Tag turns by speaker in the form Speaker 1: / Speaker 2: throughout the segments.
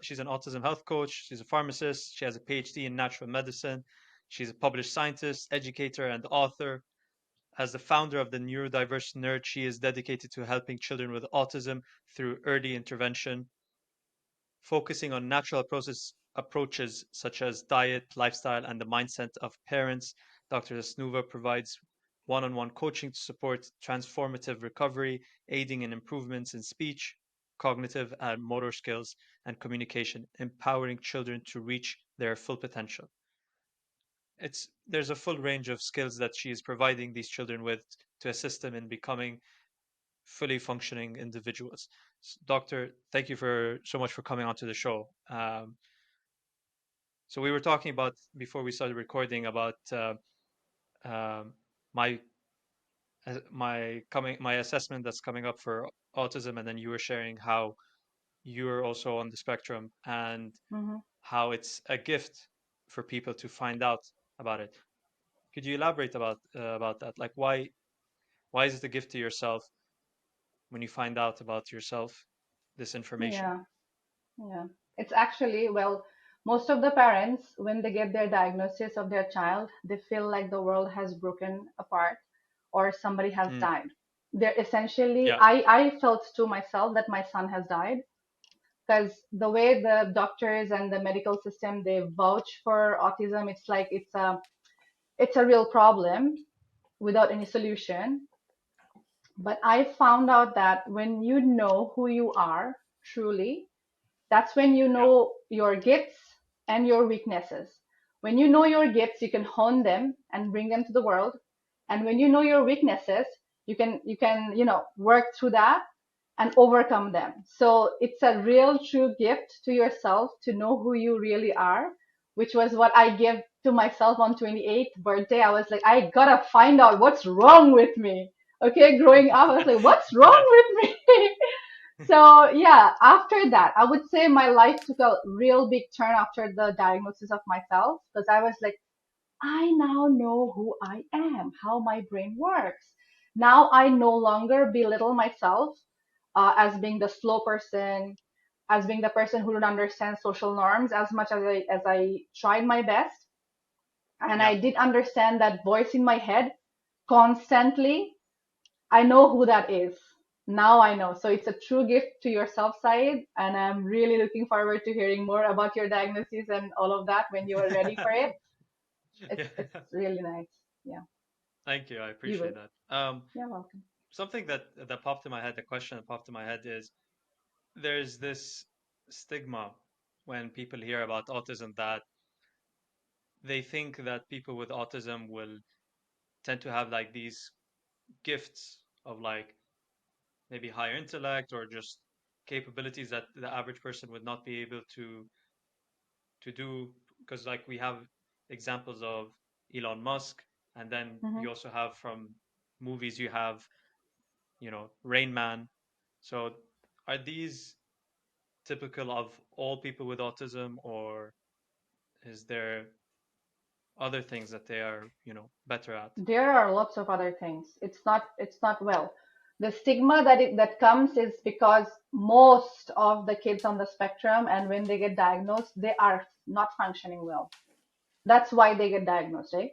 Speaker 1: she's an autism health coach. She's a pharmacist. She has a PhD in natural medicine. She's a published scientist, educator, and author. As the founder of the Neurodiverse Nerd, she is dedicated to helping children with autism through early intervention, focusing on natural approaches such as diet, lifestyle, and the mindset of parents. Dr. Tasnuva provides one on one coaching to support transformative recovery, aiding in improvements in speech, cognitive and motor skills, and communication, empowering children to reach their full potential. There's a full range of skills that she is providing these children with to assist them in becoming fully functioning individuals. Doctor, thank you for so much for coming onto the show. So we were talking about before we started recording about um, my my assessment that's coming up for autism, and then you were sharing how you're also on the spectrum and
Speaker 2: Mm-hmm.
Speaker 1: how it's a gift for people to find out about it. Could you elaborate about that? Like why is it a gift to yourself when you find out about yourself this information?
Speaker 2: Yeah, yeah. It's actually, well, most of the parents, when they get their diagnosis of their child, they feel like the world has broken apart or somebody has
Speaker 1: Mm,
Speaker 2: died. They're essentially,
Speaker 1: yeah,
Speaker 2: I felt to myself that my son has died because the way the doctors and the medical system, they vouch for autism, it's like it's a real problem without any solution. But I found out that when you know who you are truly, that's when you
Speaker 1: yeah,
Speaker 2: know your gifts and your weaknesses. When you know your gifts, you can hone them and bring them to the world. And when you know your weaknesses, you can work through that and overcome them. So it's a real true gift to yourself to know who you really are, which was what I gave to myself on 28th birthday. I was like, I gotta find out what's wrong with me. Okay, growing up, I was like, what's wrong with me? So yeah, after that, I would say my life took a real big turn after the diagnosis of myself because I was like, I now know who I am, how my brain works. Now I no longer belittle myself as being the slow person, as being the person who don't understand social norms as much as I tried my best. And
Speaker 1: yeah.
Speaker 2: I did understand that voice in my head constantly. I know who that is. Now I know. So it's a true gift to yourself, Saeed. And I'm really looking forward to hearing more about your diagnosis and all of that when you are ready for it.
Speaker 1: Yeah.
Speaker 2: It's really nice. Yeah,
Speaker 1: Thank you. I
Speaker 2: you
Speaker 1: appreciate
Speaker 2: would.
Speaker 1: that.
Speaker 2: You're welcome.
Speaker 1: Something that popped in my head, the question that popped in my head is there's this stigma when people hear about autism that they think that people with autism will tend to have like these gifts of like maybe higher intellect or just capabilities that the average person would not be able to do because like we have examples of Elon Musk, and then
Speaker 2: Hmm.
Speaker 1: you also have from movies you have Rain Man. So are these typical of all people with autism, or is there other things that they are better at?
Speaker 2: There are lots of other things. It's not well. The stigma that comes is because most of the kids on the spectrum and when they get diagnosed, they are not functioning well. That's why they get diagnosed, right?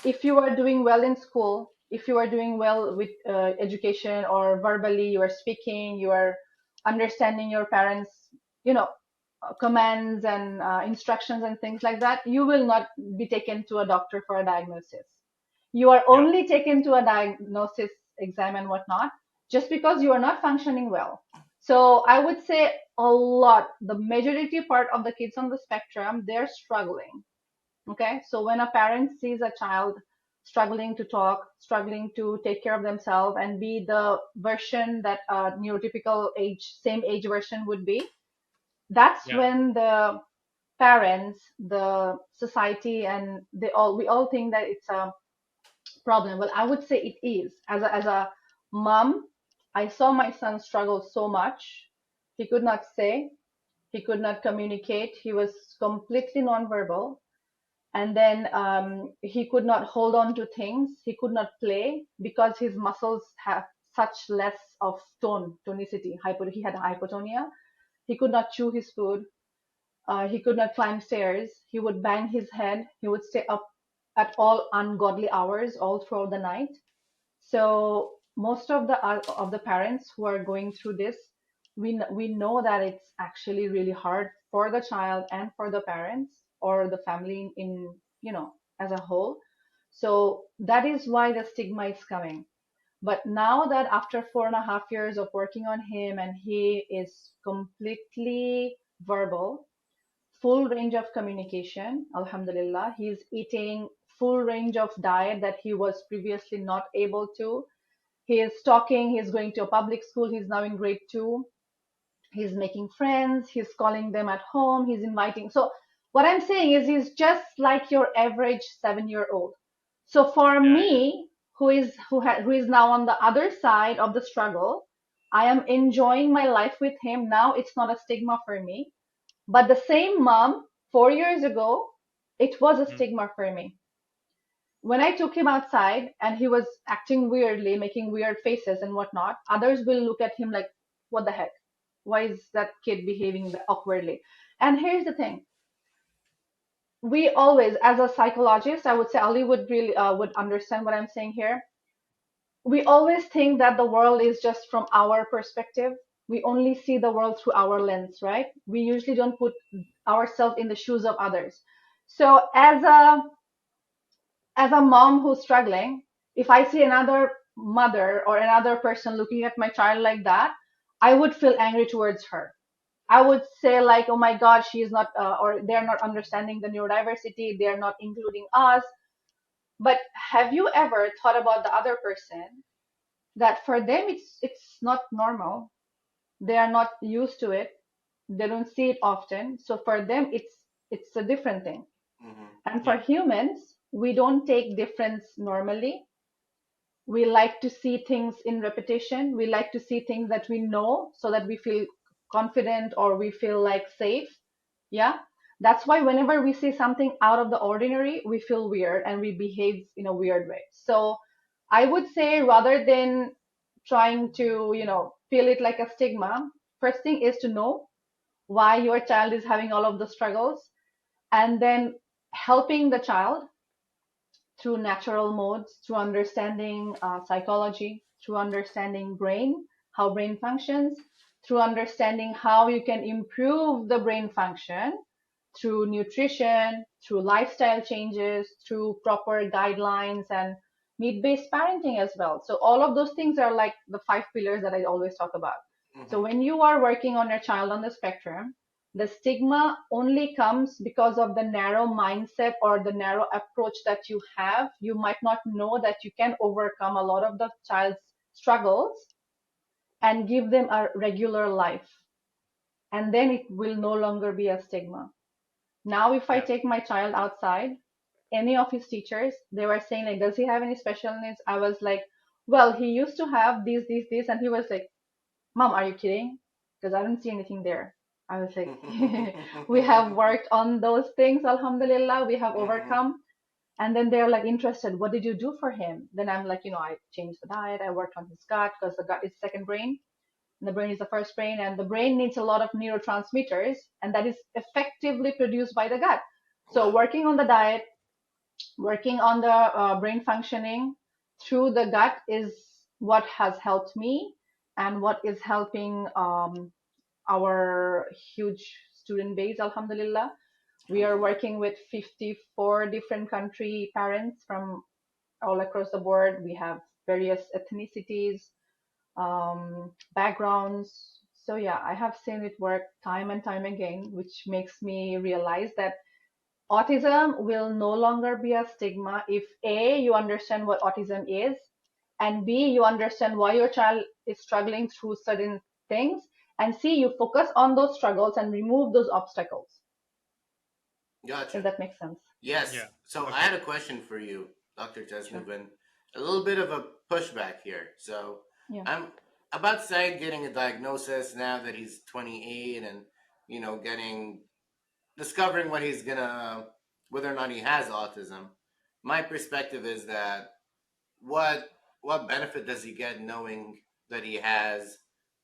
Speaker 2: If you are doing well in school, if you are doing well with education or verbally, you are speaking, you are understanding your parents, you know, commands and instructions and things like that, you will not be taken to a doctor for a diagnosis. You are
Speaker 1: Yeah,
Speaker 2: only taken to a diagnosis exam and whatnot just because you are not functioning well. So I would say the majority part of the kids on the spectrum, they're struggling. Okay, so when a parent sees a child struggling to talk, struggling to take care of themselves and be the version that a neurotypical same age version would be, that's
Speaker 1: yeah,
Speaker 2: when the parents, the society, and we all think that it's a problem. Well, I would say it is. As a mom, I saw my son struggle so much. He could not say, he could not communicate, he was completely nonverbal, and then he could not hold on to things, he could not play because his muscles have such less of tonicity. He had hypotonia. He could not chew his food. He could not climb stairs. He would bang his head. He would stay up at all ungodly hours all throughout the night. So most of the parents who are going through this, we know that it's actually really hard for the child and for the parents or the family in as a whole. So that is why the stigma is coming. But now that after 4.5 years of working on him and he is completely verbal, full range of communication, alhamdulillah, he's eating full range of diet that he was previously not able to. He is talking, he's going to a public school, he's now in grade 2. He's making friends, he's calling them at home, he's inviting. So what I'm saying is he's just like your average 7-year-old. So for
Speaker 1: Yeah, yeah.
Speaker 2: me, who is now on the other side of the struggle, I am enjoying my life with him. Now it's not a stigma for me. But the same mom 4 years ago, it was a
Speaker 1: Mhm.
Speaker 2: stigma for me. When I took him outside and he was acting weirdly, making weird faces and whatnot, others will look at him like, what the heck? Why is that kid behaving awkwardly? And here's the thing. We always, as a psychologist, I would say Ali would really would understand what I'm saying here. We always think that the world is just from our perspective. We only see the world through our lens, right? We usually don't put ourselves in the shoes of others. So as a mom who's struggling, if I see another mother or another person looking at my child like that, I would feel angry towards her. I would say like, oh my God, she is not, or they're not understanding the neurodiversity. They're not including us. But have you ever thought about the other person that for them it's not normal. They are not used to it. They don't see it often. So for them, it's a different thing.
Speaker 3: Mm-hmm.
Speaker 2: And for
Speaker 1: Yeah.
Speaker 2: humans, we don't take difference normally. We like to see things in repetition. We like to see things that we know so that we feel confident or we feel like safe. Yeah. That's why whenever we see something out of the ordinary, we feel weird and we behave in a weird way. So I would say rather than trying to, feel it like a stigma, first thing is to know why your child is having all of the struggles and then helping the child through natural modes, through understanding psychology, through understanding brain, how brain functions, through understanding how you can improve the brain function through nutrition, through lifestyle changes, through proper guidelines and need-based parenting as well. So all of those things are like the 5 pillars that I always talk about. So
Speaker 3: Mm-hmm.
Speaker 2: when you are working on your child on the spectrum, the stigma only comes because of the narrow mindset or the narrow approach that you have. You might not know that you can overcome a lot of the child's struggles and give them a regular life. And then it will no longer be a stigma. Now, if I
Speaker 1: Yeah.
Speaker 2: take my child outside, any of his teachers, they were saying like, does he have any special needs? I was like, well, he used to have these, and he was like, Mom, are you kidding? Because I don't see anything there. I was like, we have worked on those things, alhamdulillah, we have
Speaker 3: Mm-hmm.
Speaker 2: overcome. And then they're like interested, what did you do for him? Then I'm like, I changed the diet, I worked on his gut because the gut is second brain. And the brain is the first brain, and the brain needs a lot of neurotransmitters, and that is effectively produced by the gut. So
Speaker 3: Wow.
Speaker 2: working on the diet, working on the brain functioning through the gut is what has helped me and what is helping our huge student base, alhamdulillah. We are
Speaker 3: Alhamdulillah.
Speaker 2: working with 54 different country parents from all across the board. We have various ethnicities, backgrounds. So yeah, I have seen it work time and time again, which makes me realize that autism will no longer be a stigma if A, you understand what autism is, and B, you understand why your child is struggling through certain things, and C, you focus on those struggles and remove those obstacles. If
Speaker 3: Gotcha.
Speaker 2: that makes sense.
Speaker 3: Yes.
Speaker 1: Yeah.
Speaker 3: So I
Speaker 1: Okay.
Speaker 3: had a question for you, Dr.
Speaker 2: Sure.
Speaker 3: Tasnuva. A little bit of a pushback here. So
Speaker 2: Yeah.
Speaker 3: I'm about Said getting a diagnosis now that he's 28 and, getting discovering what he's gonna whether or not he has autism. My perspective is that what what benefit does he get knowing that he has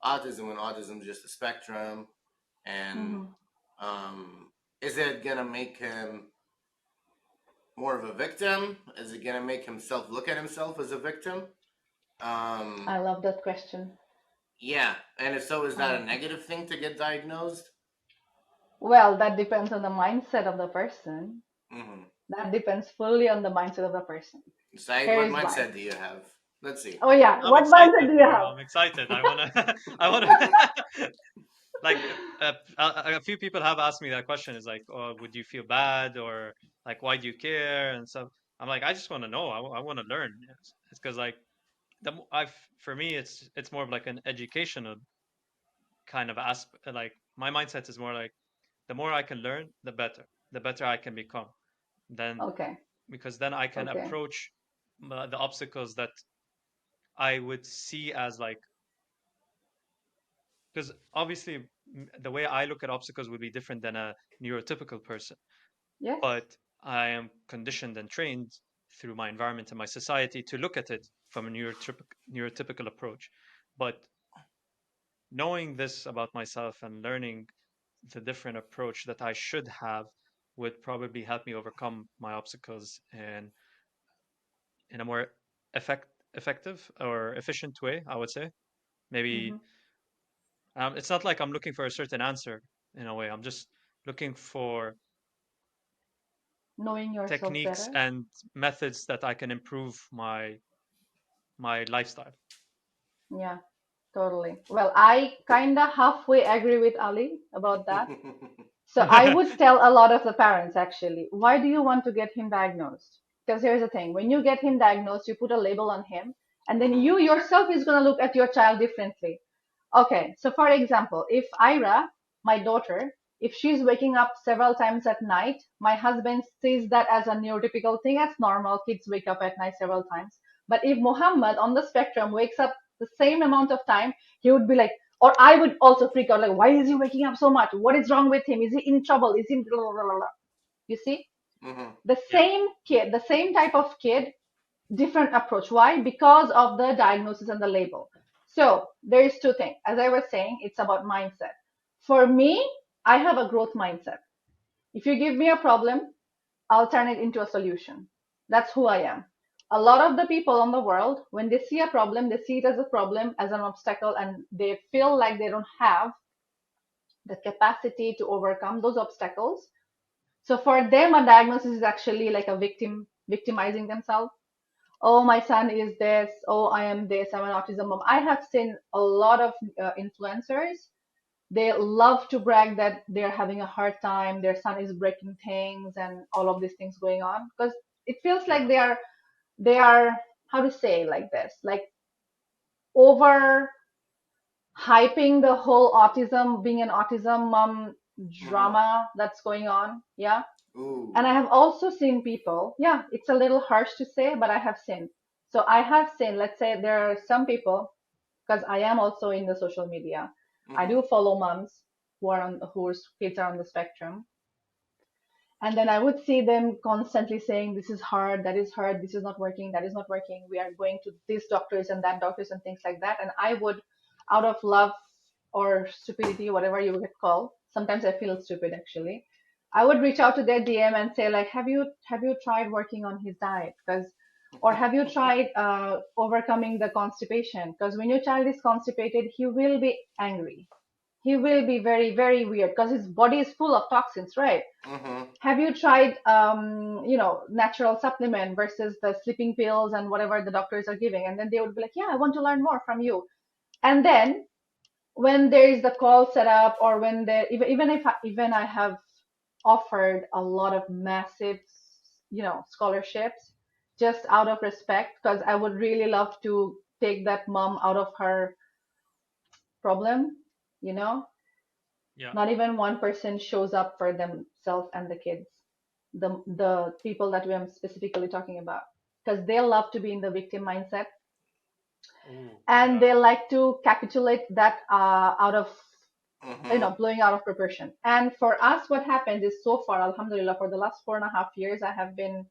Speaker 3: autism when autism is just a spectrum? And
Speaker 2: Mm-hmm.
Speaker 3: is it gonna make him more of a victim? Is it gonna make himself look at himself as a victim? Um,
Speaker 2: I love that question.
Speaker 3: yeah, and if so, is
Speaker 2: I
Speaker 3: that
Speaker 2: love
Speaker 3: a
Speaker 2: that.
Speaker 3: negative thing to get diagnosed?
Speaker 2: Well, that depends on the mindset of the person.
Speaker 3: Mm-hmm.
Speaker 2: That depends fully on the mindset of the person.
Speaker 3: Said,
Speaker 2: Here
Speaker 3: what
Speaker 2: is why.
Speaker 3: mindset do you have? Let's see.
Speaker 2: Oh yeah,
Speaker 1: I'm
Speaker 2: what mindset
Speaker 1: excited,
Speaker 2: do you
Speaker 1: bro.
Speaker 2: have?
Speaker 1: I'm excited. I wanna, I wanna, like, a few people have asked me that question. Is like, oh, would you feel bad or like, why do you care and stuff? I'm like, I just want to know. I want to learn. It's because like I've for me, it's more of like an educational kind of aspect. Like my mindset is more like the more I can learn, the better I can become. Then
Speaker 2: Okay,
Speaker 1: because then I can
Speaker 2: okay.
Speaker 1: approach the obstacles that I would see as like because obviously the way I look at obstacles would be different than a neurotypical person,
Speaker 2: Yes.
Speaker 1: but I am conditioned and trained through my environment and my society to look at it from a neurotypical approach. But knowing this about myself and learning the different approach that I should have would probably help me overcome my obstacles and in a more effective or efficient way, I would say.
Speaker 2: Mm-hmm.
Speaker 1: Maybe it's not like I'm looking for a certain answer in a way. I'm just looking for
Speaker 2: Knowing yourself
Speaker 1: techniques
Speaker 2: better.
Speaker 1: and methods that I can improve my lifestyle.
Speaker 2: Yeah, totally. Well, I kinda halfway agree with Ali about that. So I would tell a lot of the parents actually, why do you want to get him diagnosed? Because here's the thing, when you get him diagnosed, you put a label on him, and then
Speaker 3: Mm-hmm.
Speaker 2: you yourself is going to look at your child differently. Okay, so for example, if Ira, my daughter, if she's waking up several times at night, my husband sees that as a neurotypical thing, as normal. Kids wake up at night several times. But if Muhammad on the spectrum wakes up the same amount of time, he would be like, or I would also freak out, like, why is he waking up so much? What is wrong with him? Is he in trouble? Is he blah, blah, blah, blah. You see?
Speaker 3: Mm-hmm.
Speaker 2: The
Speaker 1: Yeah,
Speaker 2: same kid, the same type of kid, different approach. Why? Because of the diagnosis and the label. So there's two things. As I was saying, it's about mindset. For me, I have a growth mindset. If you give me a problem, I'll turn it into a solution. That's who I am. A lot of the people on the world, when they see a problem, they see it as a problem, as an obstacle, and they feel like they don't have the capacity to overcome those obstacles. So for them, a diagnosis is actually like a victimizing themselves. Oh, my son is this. Oh, I am this. I'm an autism mom. I have seen a lot of influencers. They love to brag that they're having a hard time. Their son is breaking things and all of these things going on because it feels like
Speaker 1: yeah,
Speaker 2: they are how to say like this, like over hyping the whole autism, being an autism mom
Speaker 3: Mm-hmm.
Speaker 2: drama that's going on. Yeah. And I
Speaker 3: Ooh.
Speaker 2: have also seen people, yeah, it's a little harsh to say, but I have seen. So I have seen, let's say there are some people, because I am also in the social media. I
Speaker 3: Mm-hmm.
Speaker 2: do follow moms whose kids are on the spectrum. And then I would see them constantly saying, this is hard, this is not working, that is not working. We are going to these doctors and that doctors and things like that. And I would, out of love or stupidity, whatever you would call, sometimes I feel stupid actually. I would reach out to their DM and say like, have you tried working on his diet? Because or have you tried overcoming the constipation? Because when your child is constipated, he will be angry. He will be very, very weird because his body is full of toxins, right?
Speaker 3: Mm-hmm.
Speaker 2: Have you tried natural supplement versus the sleeping pills and whatever the doctors are giving? And then they would be like, yeah, I want to learn more from you. And then when there is the call set up, or when there even I have offered a lot of massive scholarships just out of respect, because I would really love to take that mom out of her problem. you know
Speaker 1: yeah.
Speaker 2: Not even 1% shows up for themselves and the kids, the people that we are specifically talking about, because they love to be in the victim mindset,
Speaker 1: Oh,
Speaker 2: and
Speaker 1: yeah.
Speaker 2: they like to capitulate that out of
Speaker 3: Mm-hmm.
Speaker 2: blowing out of proportion. And for us, what happens is, so far, alhamdulillah, for the last 4.5 years, I have been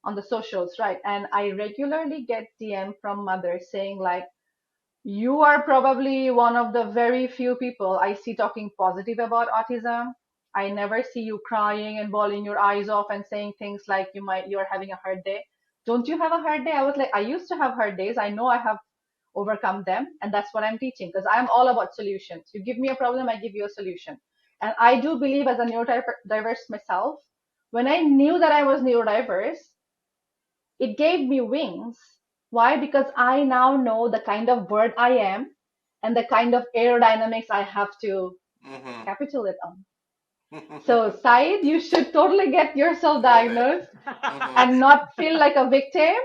Speaker 2: on the socials, right? And I regularly get DM from mothers saying like, You are probably one of the very few people I see talking positive about autism. I never see you crying and bawling your eyes off and saying things like you're having a hard day. Don't you have a hard day? I was like, I used to have hard days. I know I have overcome them, and that's what I'm teaching because I'm all about solutions. You give me a problem, I give you a solution. And I do believe as a neurodiverse myself, when I knew that I was neurodiverse, it gave me wings. Why? Because I now know the kind of bird I am and the kind of aerodynamics I have to
Speaker 3: Mm-hmm.
Speaker 2: capitulate on. So, Said, you should totally get yourself
Speaker 3: Love it.
Speaker 2: diagnosed
Speaker 3: Mm-hmm.
Speaker 2: and not feel like a victim.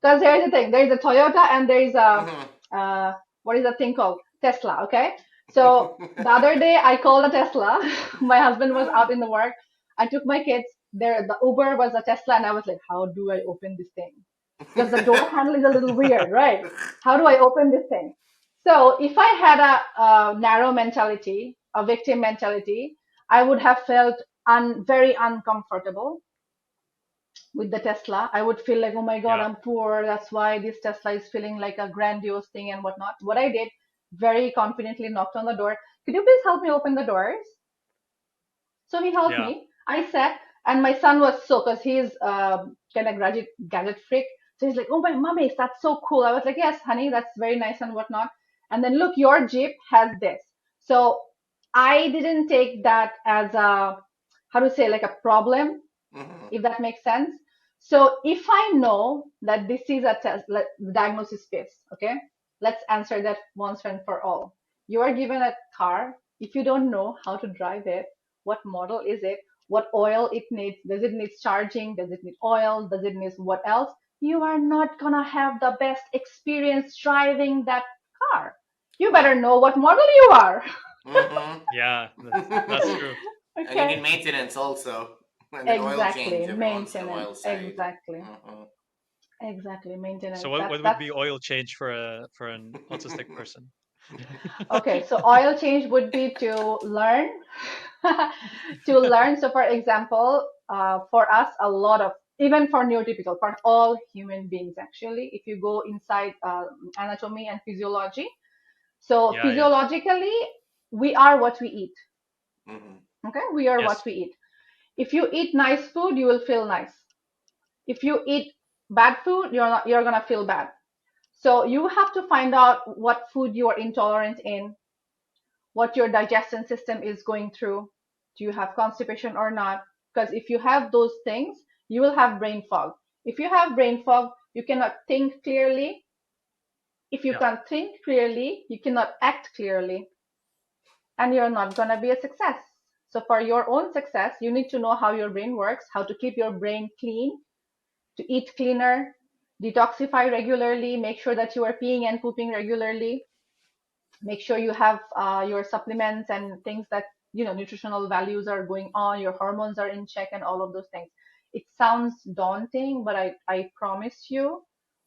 Speaker 2: Because here's the thing: there is a Toyota and there is a what is that thing called? Tesla. Okay. So the other day I called a Tesla. My husband was out in the work. I took my kids there. The Uber was a Tesla, and I was like, "How do I open this thing?" Because the door handle is a little weird, right? How do I open this thing? So if I had a narrow mentality, a victim mentality, I would have felt very uncomfortable with the Tesla. I would feel like, oh my God,
Speaker 1: Yeah.
Speaker 2: I'm poor. That's why this Tesla is feeling like a grandiose thing and whatnot. What I did, very confidently knocked on the door. Could you please help me open the doors? So he helped
Speaker 1: Yeah.
Speaker 2: me. I sat, and my son was so, because he's kind of gadget freak. So he's like, oh my mummy, that's so cool. I was like, yes, honey, that's very nice and whatnot. And then look, your Jeep has this. So I didn't take that as a, how to say, like a problem,
Speaker 3: Mm-hmm.
Speaker 2: if that makes sense. So if I know that this is a test, diagnosis space, okay, let's answer that once and for all. You are given a car. If you don't know how to drive it, what model is it? What oil it needs? Does it need charging? Does it need oil? Does it need what else? You are not gonna have the best experience driving that car. You better
Speaker 3: Wow.
Speaker 2: know what model you are.
Speaker 3: Mm-hmm.
Speaker 1: Yeah. That's true.
Speaker 3: And you
Speaker 2: Okay.
Speaker 3: need maintenance also, and an oil change
Speaker 2: Exactly.
Speaker 3: every once in a
Speaker 2: Maintenance.
Speaker 3: while, Said.
Speaker 2: Exactly.
Speaker 3: Mm-hmm.
Speaker 2: Exactly,
Speaker 1: So
Speaker 2: maintenance.
Speaker 1: what would
Speaker 2: That's
Speaker 1: be oil change for an autistic person?
Speaker 2: okay. So oil change would be to learn, to learn. So for example, for us, a lot of even for neurotypical, for all human beings actually, if you go inside anatomy and physiology, so
Speaker 1: Yeah, yeah.
Speaker 2: physiologically, we are what we eat.
Speaker 3: Mm-hmm.
Speaker 2: Okay, we are what
Speaker 1: Yes.
Speaker 2: we eat. If you eat nice food, you will feel nice. If you eat bad food, you're gonna feel bad. So you have to find out what food you are intolerant in, what your digestion system is going through. Do you have constipation or not? Because if you have those things, you will have brain fog. If you have brain fog, you cannot think clearly. If you
Speaker 1: Yeah.
Speaker 2: can't think clearly, you cannot act clearly, and you're not going to be a success. So for your own success, you need to know how your brain works, how to keep your brain clean, to eat cleaner, detoxify regularly, make sure that you are peeing and pooping regularly, make sure you have your supplements and things that nutritional values are going on, your hormones are in check, and all of those things. It sounds daunting, but I promise you,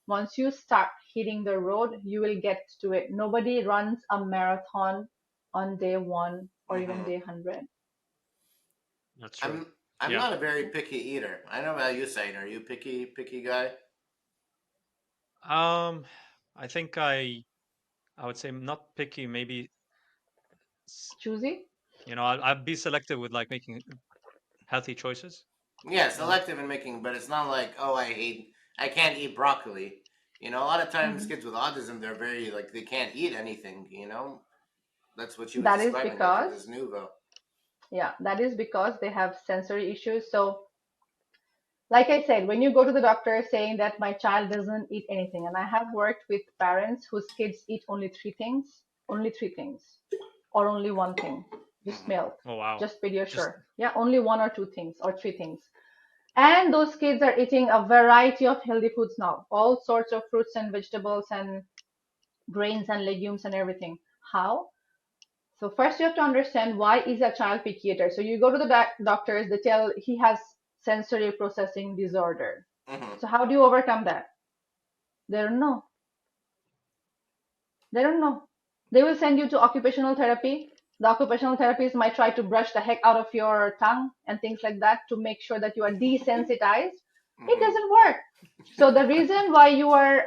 Speaker 2: once you start hitting the road, you will get to it. Nobody runs a marathon on day one or even
Speaker 3: Mm-hmm.
Speaker 2: day 100.
Speaker 1: That's true.
Speaker 3: I'm I'm
Speaker 1: Yeah.
Speaker 3: not a very picky eater. I know about you, Said. Are you picky guy?
Speaker 1: Um, I think I would say not picky. Maybe s-
Speaker 2: Choosy.
Speaker 1: I'd be selective with like making healthy choices.
Speaker 3: Yeah,
Speaker 1: You know.
Speaker 3: selective in making, but it's not like, oh, I can't eat broccoli. A lot of times
Speaker 2: Mhm.
Speaker 3: kids with autism, they're very like they can't eat anything. That's what she was
Speaker 2: That is
Speaker 3: describing, like the
Speaker 2: because,
Speaker 3: Tasnuva.
Speaker 2: yeah, that is because they have sensory issues. So like I said, when you go to the doctor saying that my child doesn't eat anything, and I have worked with parents whose kids eat only three things, or only one thing, just
Speaker 3: Mm-hmm.
Speaker 2: milk,
Speaker 1: Oh wow.
Speaker 2: just
Speaker 1: Just
Speaker 2: Pediasure. Yeah, only one or two things, or three things. And those kids are eating a variety of healthy foods now, all sorts of fruits and vegetables and grains and legumes and everything. How? So first you have to understand why is a child picky eater. So you go to the doctors, they tell he has sensory processing disorder.
Speaker 3: Mm-hmm.
Speaker 2: So how do you overcome that? They don't know. They don't know. They will send you to occupational therapy. The occupational therapist might try to brush the heck out of your tongue and things like that to make sure that you are desensitized. It
Speaker 3: Mm-hmm.
Speaker 2: doesn't work. So the reason why you are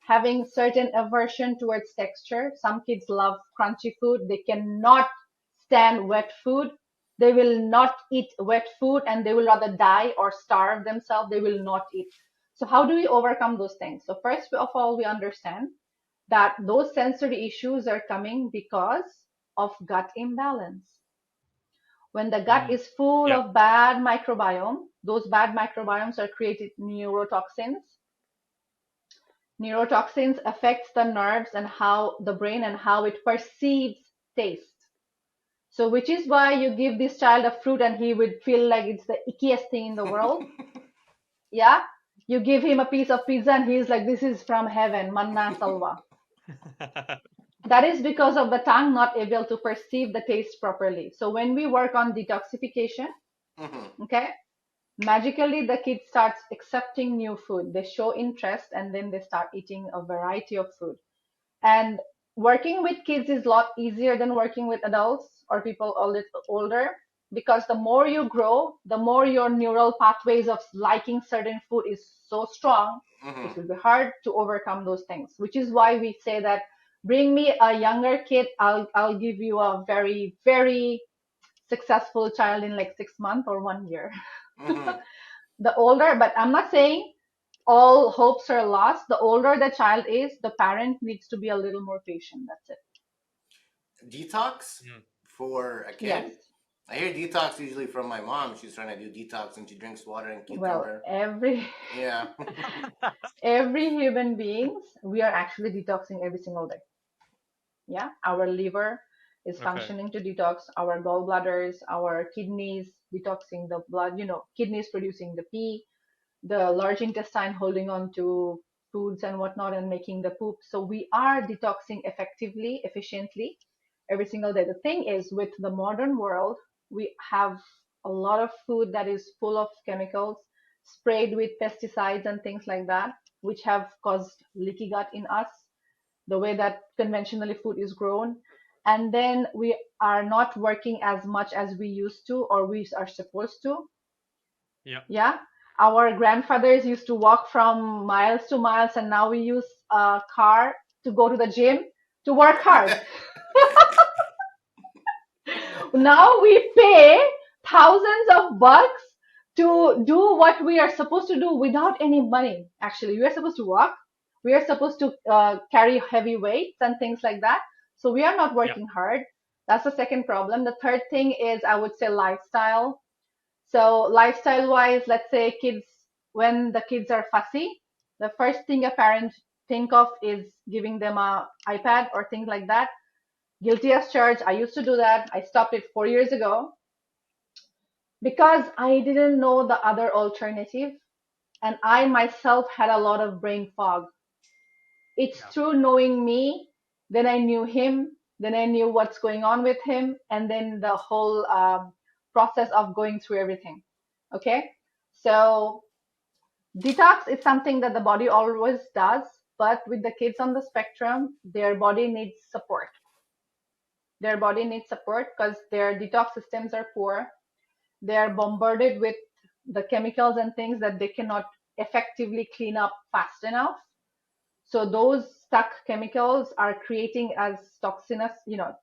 Speaker 2: having certain aversion towards texture. Some kids love crunchy food. They cannot stand wet food. They will not eat wet food and they will rather die or starve themselves. They will not eat. So how do we overcome those things? So first of all, we understand that those sensory issues are coming because of gut imbalance. When the gut
Speaker 1: Mm.
Speaker 2: is full
Speaker 1: Yeah.
Speaker 2: of bad microbiome, those bad microbiomes are created neurotoxins. Neurotoxins affects the nerves and how the brain and how it perceives taste. So which is why you give this child a fruit and he would feel like it's the ickiest thing in the world. Yeah. You give him a piece of pizza and he's like, this is from heaven, manna salva. That is because of the tongue not able to perceive the taste properly. So when we work on detoxification, okay, magically the kid starts accepting new food. They show interest and then they start eating a variety of food. And working with kids is a lot easier than working with adults or people a little older, because the more you grow, the more your neural pathways of liking certain food is so strong, it will be hard to overcome those things, which is why we say that bring me a younger kid, I'll give you a very, very successful child in like 6 months or 1 year. The older, but I'm not saying all hopes are lost. The older the child is, the parent needs to be a little more patient. That's it.
Speaker 3: Detox
Speaker 1: Mm.
Speaker 3: for a
Speaker 2: Yes.
Speaker 3: kid? I hear detox usually from my mom. She's trying to do detox and she drinks water and
Speaker 2: Well,
Speaker 3: cucumber.
Speaker 2: every
Speaker 3: Yeah.
Speaker 2: every human beings, we are actually detoxing every single day. Yeah, our liver is
Speaker 1: Okay.
Speaker 2: functioning to detox, our gallbladders, our kidneys detoxing the blood. Kidneys producing the pee, the large intestine holding on to foods and whatnot and making the poop. So we are detoxing effectively, efficiently every single day. The thing is, with the modern world, we have a lot of food that is full of chemicals, sprayed with pesticides and things like that, which have caused leaky gut in us, the way that conventionally food is grown. And then we are not working as much as we used to or we are supposed to.
Speaker 1: Yeah.
Speaker 2: Yeah. Our grandfathers used to walk from miles to miles, and now we use a car to go to the gym to work hard. Now we pay thousands of bucks to do what we are supposed to do without any money. Actually, we are supposed to walk. We are supposed to carry heavy weights and things like that. So we are not
Speaker 1: Yeah.
Speaker 2: working hard. That's the second problem. The third thing is, I would say, lifestyle. So lifestyle wise, let's say when the kids are fussy, the first thing a parent think of is giving them a iPad or things like that. Guilty as charged. I used to do that. I stopped it 4 years ago because I didn't know the other alternative. And I myself had a lot of brain fog. It's
Speaker 1: Yeah.
Speaker 2: through knowing me, then I knew him, then I knew what's going on with him, and then the whole process of going through everything. Okay. So detox is something that the body always does, but with the kids on the spectrum, their body needs support. Their body needs support because their detox systems are poor. They are bombarded with the chemicals and things that they cannot effectively clean up fast enough. So those stuck chemicals are creating as toxinous,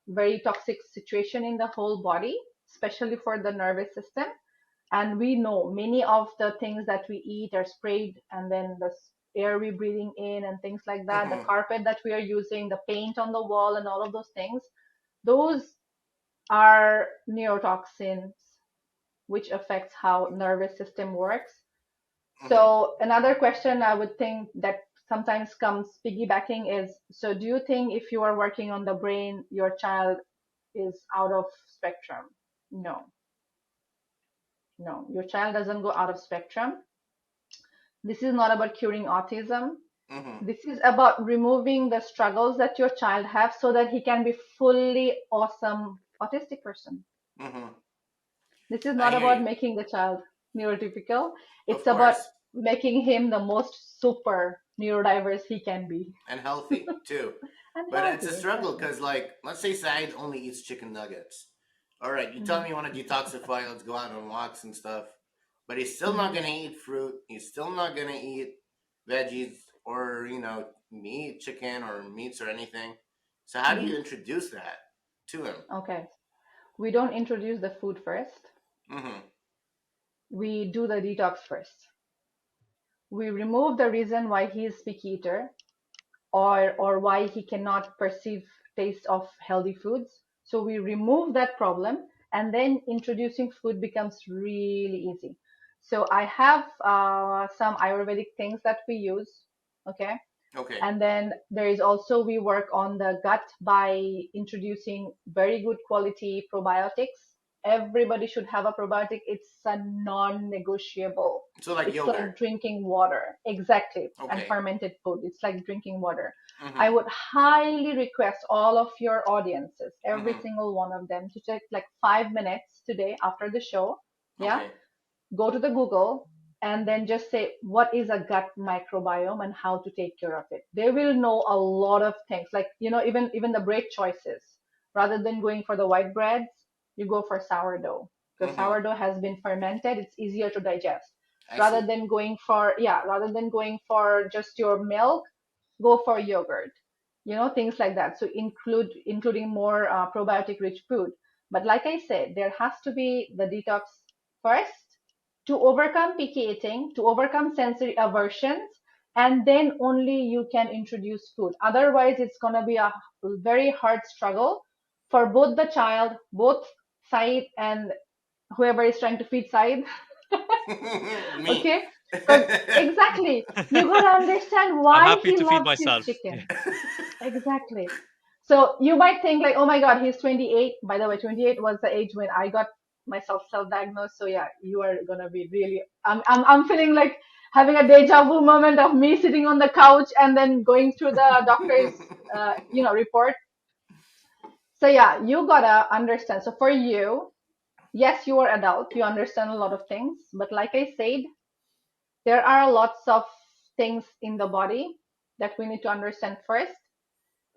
Speaker 2: very toxic situation in the whole body, especially for the nervous system. And we know many of the things that we eat are sprayed, and then the air we breathing in and things like that, the carpet that we are using, the paint on the wall and all of those things, those are neurotoxins, which affects how nervous system works. So another question I would think that sometimes comes piggybacking is, so do you think if you are working on the brain, your child is out of spectrum? No, no, your child doesn't go out of spectrum. This is not about curing autism. This is about removing the struggles that your child have so that he can be fully awesome autistic person. This is
Speaker 3: I
Speaker 2: not
Speaker 3: hear
Speaker 2: about
Speaker 3: you.
Speaker 2: making the child neurotypical.
Speaker 3: Of
Speaker 2: It's about
Speaker 3: course.
Speaker 2: making him the most super neurodiverse he can be.
Speaker 3: And healthy too.
Speaker 2: And
Speaker 3: But it's a
Speaker 2: healthy,
Speaker 3: struggle
Speaker 2: exactly.
Speaker 3: because, like, let's say Said only eats chicken nuggets. All right, you tell
Speaker 2: Hmm.
Speaker 3: me you want to detoxify, let's go out on walks and stuff. But he's still not
Speaker 2: Hmm.
Speaker 3: going to eat fruit. He's still not going to eat veggies or meat, chicken or meats or anything. So how do you introduce that to him?
Speaker 2: Okay. We don't introduce the food first.
Speaker 3: Mm-hmm.
Speaker 2: We do the detox first. We remove the reason why he is picky eater, or why he cannot perceive taste of healthy foods. So we remove that problem, and then introducing food becomes really easy. So I have some Ayurvedic things that we use. Okay.
Speaker 3: Okay.
Speaker 2: And then there is also, we work on the gut by introducing very good quality probiotics. Everybody should have a probiotic. It's a non-negotiable.
Speaker 3: So like
Speaker 2: It's like
Speaker 3: yogurt.
Speaker 2: drinking water. Exactly. And
Speaker 3: Okay.
Speaker 2: fermented food. It's like drinking water.
Speaker 3: Mm-hmm.
Speaker 2: I would highly request all of your audiences, every
Speaker 3: Mhm.
Speaker 2: single one of them, to take like 5 minutes today after the show. Yeah.
Speaker 3: Okay.
Speaker 2: Go to the Google and then just say, what is a gut microbiome and how to take care of it. They will know a lot of things, like, even the bread choices. Rather than going for the white breads, you go for sourdough, because
Speaker 3: Mhm.
Speaker 2: sourdough has been fermented. It's easier to digest.
Speaker 3: I
Speaker 2: Rather
Speaker 3: see.
Speaker 2: than going for, just your milk, go for yogurt, things like that. So including more probiotic rich food. But like I said, there has to be the detox first, to overcome picky eating, to overcome sensory aversions, and then only you can introduce food. Otherwise, it's going to be a very hard struggle for both the child, both Said and whoever is trying to feed Said.
Speaker 3: Me.
Speaker 2: Okay? Because exactly, you got to understand
Speaker 1: I'm
Speaker 2: why
Speaker 1: happy
Speaker 2: he
Speaker 1: to feed
Speaker 2: loves his
Speaker 1: myself. Yeah.
Speaker 2: chicken. Exactly. So you might think like, oh my God, he's 28. By the way, 28 was the age when I got myself self-diagnosed. So yeah, you are gonna be really. I'm feeling like having a deja vu moment of me sitting on the couch and then going through the doctor's, report. So yeah, you gotta understand. So for you, yes, you are adult. You understand a lot of things, but like I said, there are lots of things in the body that we need to understand first,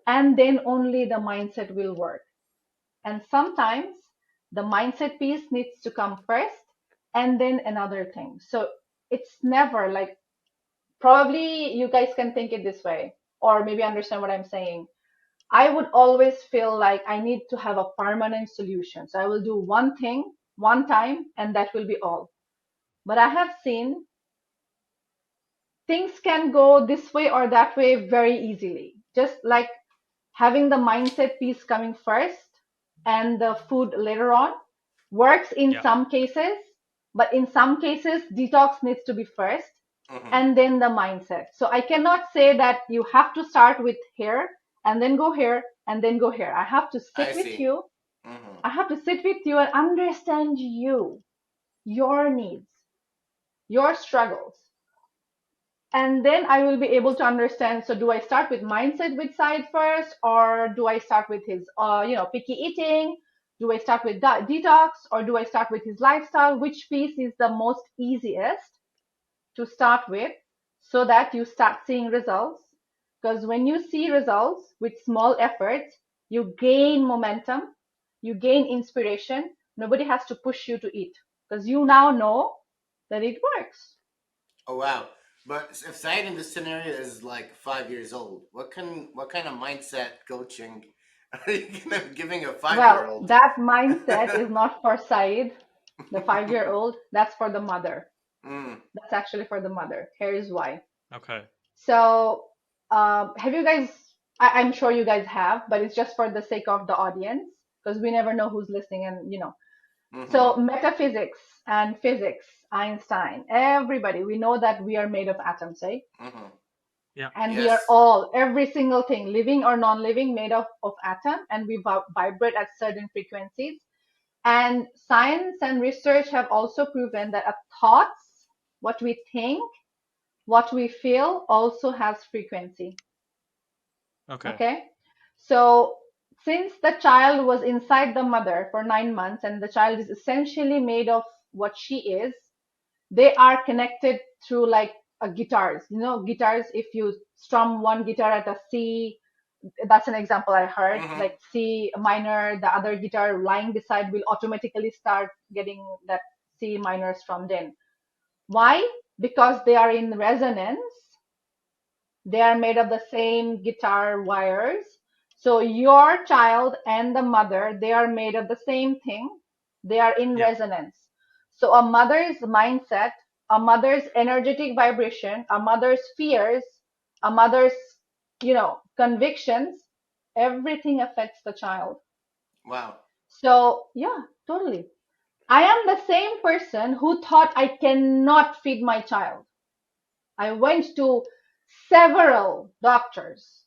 Speaker 2: and then only the mindset will work. And sometimes the mindset piece needs to come first and then another thing. So it's never like, probably you guys can think it this way, or maybe understand what I'm saying. I would always feel like I need to have a permanent solution. So I will do one thing one time and that will be all. But I have seen things can go this way or that way very easily. Just like having the mindset piece coming first and the food later on works in
Speaker 1: Yeah.
Speaker 2: some cases, but in some cases, detox needs to be first
Speaker 3: Mhm.
Speaker 2: and then the mindset. So I cannot say that you have to start with here and then go here and then go here. I have to
Speaker 3: I
Speaker 2: sit with
Speaker 3: see.
Speaker 2: you.
Speaker 3: Mhm.
Speaker 2: I have to sit with you and understand you, your needs, your struggles. And then I will be able to understand. So do I start with mindset with side first, or do I start with his, picky eating? Do I start with detox, or do I start with his lifestyle? Which piece is the most easiest to start with, so that you start seeing results? Because when you see results with small efforts, you gain momentum, you gain inspiration. Nobody has to push you to eat, because you now know that it works.
Speaker 3: Oh wow! But if Said in this scenario is like 5 years old, what kind of mindset coaching are you giving a
Speaker 2: Well,
Speaker 3: 5-year-old?
Speaker 2: that mindset is not for Said, the 5-year-old. That's for the mother.
Speaker 3: Mm.
Speaker 2: That's actually for the mother. Here is why.
Speaker 1: Okay.
Speaker 2: So, have you guys? I'm sure you guys have, but it's just for the sake of the audience, because we never know who's listening, and So
Speaker 3: Mhm.
Speaker 2: metaphysics and physics, Einstein, everybody, we know that we are made of atoms, right?
Speaker 3: Mhm.
Speaker 1: Yeah.
Speaker 2: And we are
Speaker 3: Yes.
Speaker 2: all, every single thing, living or non-living, made of atom, and we vibrate at certain frequencies. And science and research have also proven that our thoughts, what we think, what we feel, also has frequency.
Speaker 1: Okay.
Speaker 2: Okay? So since the child was inside the mother for 9 months, and the child is essentially made of what she is, they are connected through like guitars. Guitars, if you strum one guitar at a C, that's an example I heard,
Speaker 3: Mhm.
Speaker 2: like C minor, the other guitar lying beside will automatically start getting that C minor strummed in. Why? Because they are in resonance They are made of the same guitar wires. So your child and the mother, they are made of the same thing. They are in
Speaker 1: Yeah.
Speaker 2: resonance. So a mother's mindset, a mother's energetic vibration, a mother's fears, a mother's, convictions, everything affects the child.
Speaker 3: Wow.
Speaker 2: So yeah, totally. I am the same person who thought I cannot feed my child. I went to several doctors,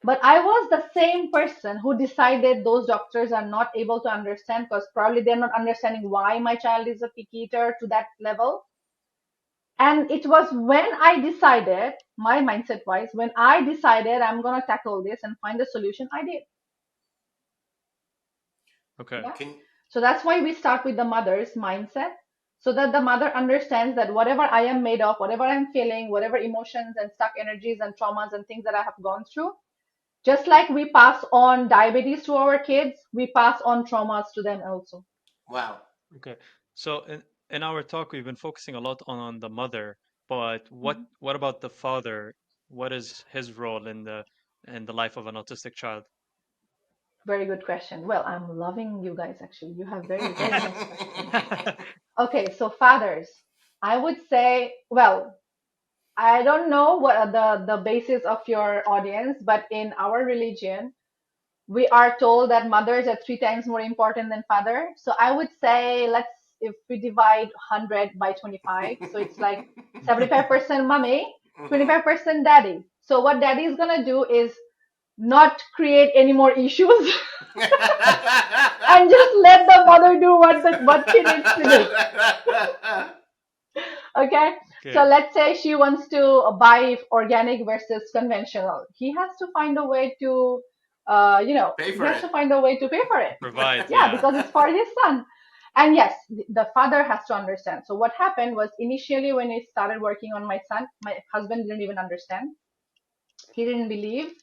Speaker 2: but I was the same person who decided those doctors are not able to understand, because probably they're not understanding why my child is a picky eater to that level. And it was when I decided, my mindset wise, when I decided I'm going to tackle this and find a solution, I did.
Speaker 1: Okay.
Speaker 2: Yeah.
Speaker 3: Can
Speaker 2: So that's why we start with the mother's mindset, so that the mother understands that whatever I am made of, whatever I'm feeling, whatever emotions and stuck energies and traumas and things that I have gone through, just like we pass on diabetes to our kids, we pass on traumas to them also.
Speaker 3: wow.
Speaker 1: Okay. So in our talk, we've been focusing a lot on the mother, but
Speaker 2: Mhm.
Speaker 1: what about the father? What is his role in the life of an autistic child?
Speaker 2: Very good question. Well, I'm loving you guys actually. You have very, very nice questions. Okay, so fathers, I would say, well, I don't know what are the basis of your audience, but in our religion, we are told that mothers are 3 times more important than father. So I would say, if we divide 100 by 25, so it's like 75% mommy,
Speaker 3: Mhm.
Speaker 2: 25% daddy. So what daddy is gonna do is not create any more issues and just let the mother do what she needs to do. Okay. So
Speaker 1: Okay.
Speaker 2: let's say she wants to buy organic versus conventional. He has to find a way to,
Speaker 3: Pay
Speaker 2: he
Speaker 3: for
Speaker 2: has
Speaker 3: it.
Speaker 2: to find a way to pay for it.
Speaker 1: Provide,
Speaker 2: Yeah,
Speaker 1: yeah.
Speaker 2: because it's for his son. And yes, the father has to understand. So what happened was, initially when we started working on my son, my husband didn't even understand. He didn't believe,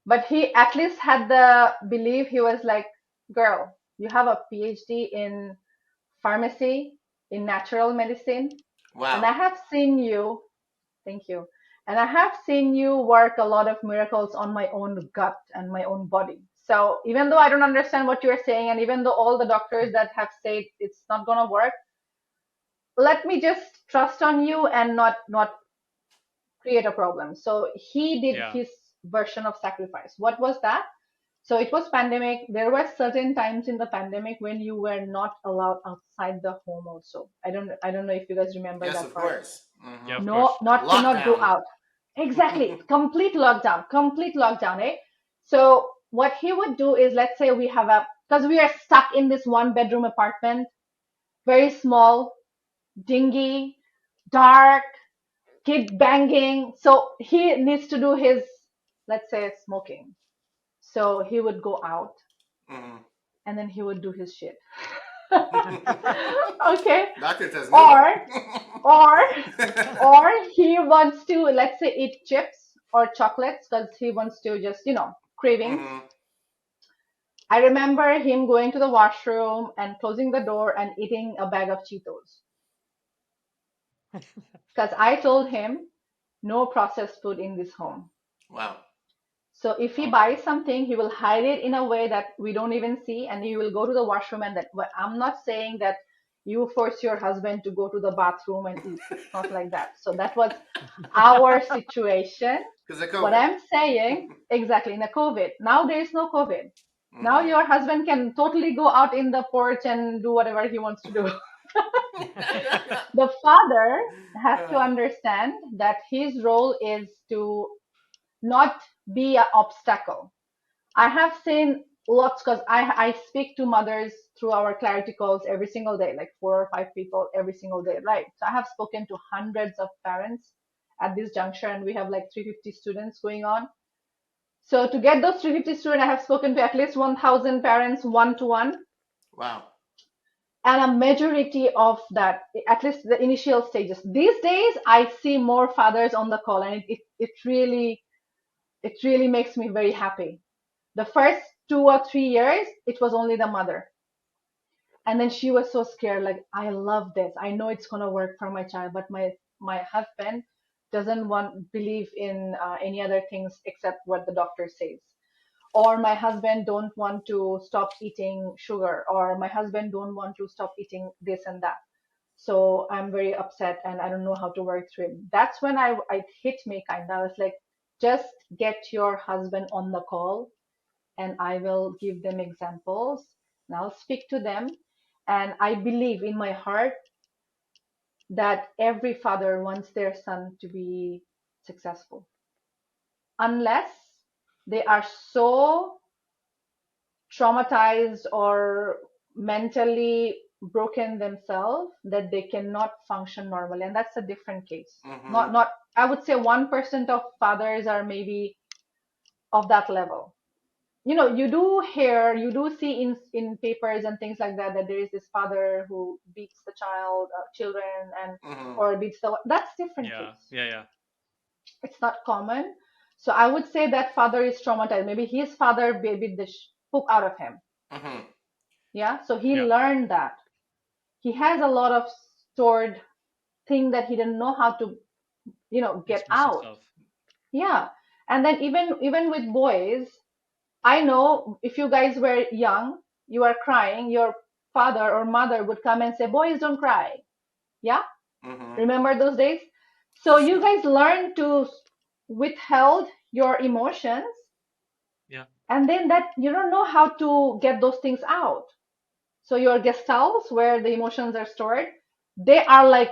Speaker 2: but he at least had the belief. He was like, girl, you have a PhD in pharmacy, in natural medicine, and
Speaker 3: Wow.
Speaker 2: I have seen you. Thank you. And I have seen you work a lot of miracles on my own gut and my own body. So even though I don't understand what you're saying, and even though all the doctors that have said it's not gonna work, let me just trust on you and not create a problem. So he did
Speaker 1: Yeah.
Speaker 2: his version of sacrifice. What was that? So it was pandemic. There were certain times in the pandemic when you were not allowed outside the home also. I don't know if you guys remember
Speaker 3: Yes,
Speaker 2: that
Speaker 3: of
Speaker 2: part.
Speaker 3: course.
Speaker 1: Yeah, of
Speaker 2: No,
Speaker 1: course.
Speaker 2: not cannot go
Speaker 3: Lockdown.
Speaker 2: out. Exactly. Complete lockdown, eh? So what he would do is, let's say because we are stuck in this one bedroom apartment, very small, dingy, dark, kid banging. So he needs to do his, let's say, smoking. So he would go out
Speaker 3: Mhm.
Speaker 2: and then he would do his shit. Okay.
Speaker 3: Dr. Tasnuva.
Speaker 2: Or, or, or he wants to, let's say, eat chips or chocolates because he wants to just, cravings.
Speaker 3: Mhm.
Speaker 2: I remember him going to the washroom and closing the door and eating a bag of Cheetos. Because I told him no processed food in this home.
Speaker 3: Wow.
Speaker 2: So if he
Speaker 3: Okay.
Speaker 2: buys something, he will hide it in a way that we don't even see, and he will go to the washroom and that. But I'm not saying that you force your husband to go to the bathroom and eat. It's not like that. So that was our situation.
Speaker 3: Because of
Speaker 2: What
Speaker 3: COVID.
Speaker 2: I'm saying, exactly, in the COVID. Now there is no COVID. Now
Speaker 3: Mhm.
Speaker 2: your husband can totally go out in the porch and do whatever he wants to do. The father has to understand that his role is to not be an obstacle. I have seen lots, because I speak to mothers through our clarity calls every single day, like 4 or 5 people every single day, right? So I have spoken to hundreds of parents at this juncture, and we have like 350 students going on. So to get those 350 students, I have spoken to at least 1,000 parents one to one,
Speaker 3: Wow.
Speaker 2: and a majority of that, at least the initial stages. These days, I see more fathers on the call, and it really makes me very happy. The first 2 or 3 years, it was only the mother. And then she was so scared, like, I love this. I know it's gonna work for my child, but my husband doesn't believe in any other things except what the doctor says. Or my husband don't want to stop eating sugar, or my husband don't want to stop eating this and that. So I'm very upset and I don't know how to work through it. That's when it hit me kind of. I was like, just get your husband on the call and I will give them examples and I'll speak to them. And I believe in my heart that every father wants their son to be successful, unless they are so traumatized or mentally broken themselves that they cannot function normally, and that's a different case. Not I would say 1% of fathers are maybe of that level. You do see in papers and things like that there is this father who beats the children, and or beats that's different case.
Speaker 1: Yeah.
Speaker 2: It's not common. So I would say that father is traumatized. Maybe his father beat the poop out of him. Yeah. So he learned that. He has a lot of stored thing that he didn't know how to, get out. Yeah. And then even with boys, I know if you guys were young, you are crying, your father or mother would come and say, boys, don't cry. Yeah. Remember those days? So you guys learn to withhold your emotions.
Speaker 1: Yeah.
Speaker 2: And then that you don't know how to get those things out. So your gestalts, where the emotions are stored, they are like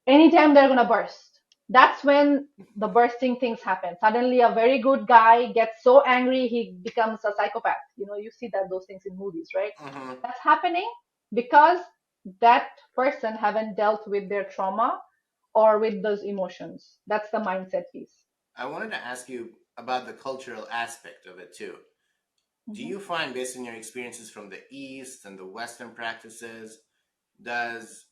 Speaker 2: anytime they're gonna burst. That's when the bursting things happen. Suddenly a very good guy gets so angry he becomes a psychopath. You see those things in movies, right? That's happening because that person haven't dealt with their trauma or with those emotions. That's the mindset piece.
Speaker 3: I wanted to ask you about the cultural aspect of it too. Do you find, based on your experiences from the East and the Western practices, does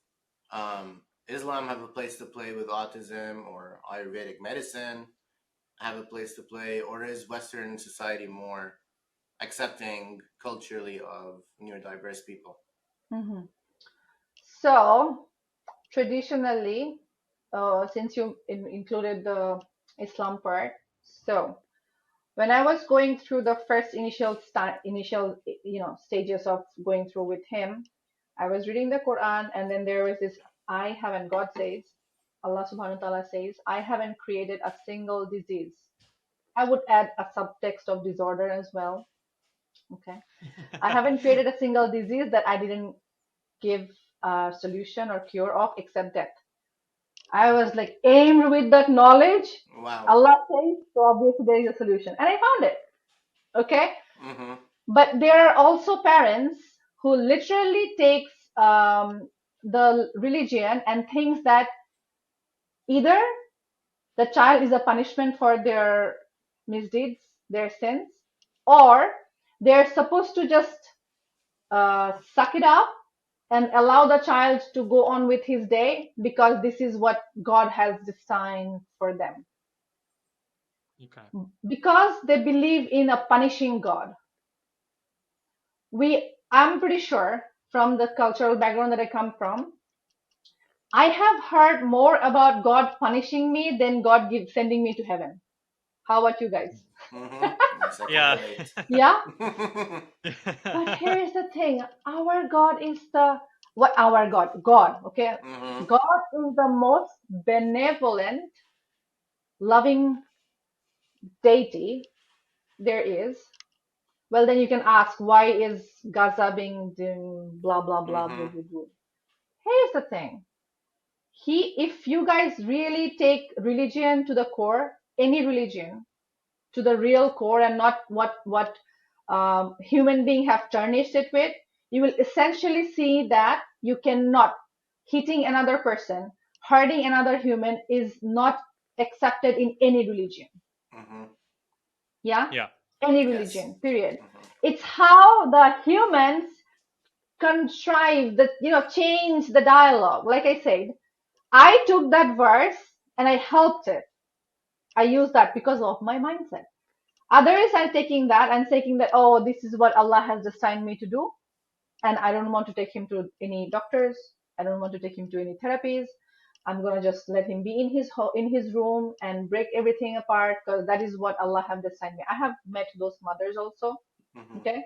Speaker 3: Islam have a place to play with autism, or Ayurvedic medicine have a place to play, or is Western society more accepting culturally of neurodiverse people?
Speaker 2: So traditionally, since you included the Islam part, so when I was going through the first initial stages of going through with him, I was reading the Quran, and then there was this, God says, Allah subhanahu wa ta'ala says, I haven't created a single disease. I would add a subtext of disorder as well. Okay. I haven't created a single disease that I didn't give a solution or cure of except death. I was like aimed with that knowledge.
Speaker 3: Wow.
Speaker 2: Allah says, so obviously there is a solution. And I found it. Okay. But there are also parents who literally takes the religion and thinks that either the child is a punishment for their misdeeds, their sins, or they're supposed to just suck it up and allow the child to go on with his day because this is what God has designed for them.
Speaker 1: Okay.
Speaker 2: Because they believe in a punishing God. I'm pretty sure from the cultural background that I come from, I have heard more about God punishing me than God sending me to heaven. How about you guys?
Speaker 1: Yeah.
Speaker 2: Yeah. But here's the thing: our God is our God. Okay, God is the most benevolent, loving deity there is. Well, then you can ask, why is Gaza being doing blah blah blah blah blah blah. Here's the thing: if you guys really take religion to the core, any religion to the real core, and not what human being have tarnished it with, you will essentially see that you cannot hitting another person, hurting another human is not accepted in any religion. Yeah. Any religion, period. It's how the humans contrive that, change the dialogue. Like I said, I took that verse and I helped it. I used that because of my mindset. Others are taking that and saying that, oh, this is what Allah has assigned me to do, and I don't want to take him to any doctors. I don't want to take him to any therapies. I'm gonna just let him be in his room and break everything apart, because that is what Allah have designed me. I have met those mothers also.
Speaker 3: Mm-hmm.
Speaker 2: Okay,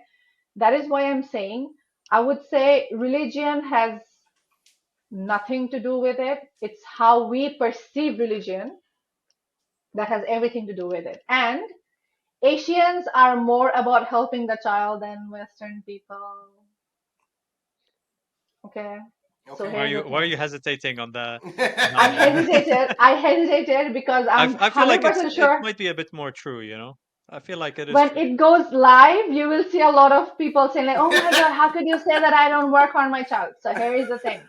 Speaker 2: that is why I'm saying, I would say religion has nothing to do with it. It's how we perceive religion that has everything to do with it. And Asians are more about helping the child than Western people. Okay. So
Speaker 3: Okay.
Speaker 2: here's the
Speaker 1: Why are
Speaker 2: thing.
Speaker 1: you hesitating on the?
Speaker 2: I
Speaker 1: On,
Speaker 2: hesitated because I'm
Speaker 1: I feel like
Speaker 2: 100%
Speaker 1: it
Speaker 2: sure
Speaker 1: might be a bit more true. You know, I feel like it is
Speaker 2: when
Speaker 1: true.
Speaker 2: it goes live, you will see a lot of people saying like, "Oh my God, how could you say that I don't work on my child?" So here is the thing.